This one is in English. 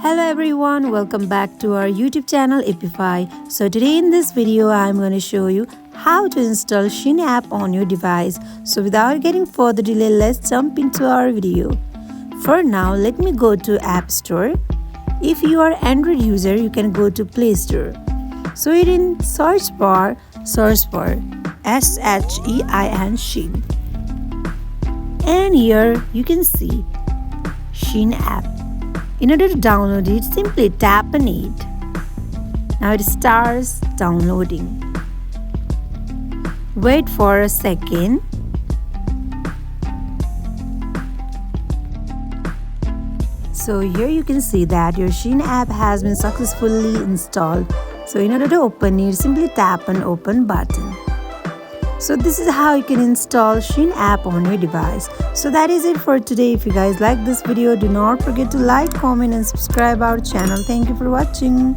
Hello everyone, welcome back to our YouTube channel Appify. So today in this video I'm going to show you how to install Shein app on your device. So without getting further delay, let's jump into our video. For now, let me go to App Store. If you are Android user, you can go to Play Store. So here in search bar, search for Shein. And here you can see Shein app. In order to download it, simply tap on it. Now it starts downloading. Wait for a second. So here you can see that your Shein app has been successfully installed. So in order to open it, simply tap on open button. So this is how you can install Shein app on your device. So that is it for today. If you guys like this video, do not forget to like, comment and subscribe our channel. Thank you for watching.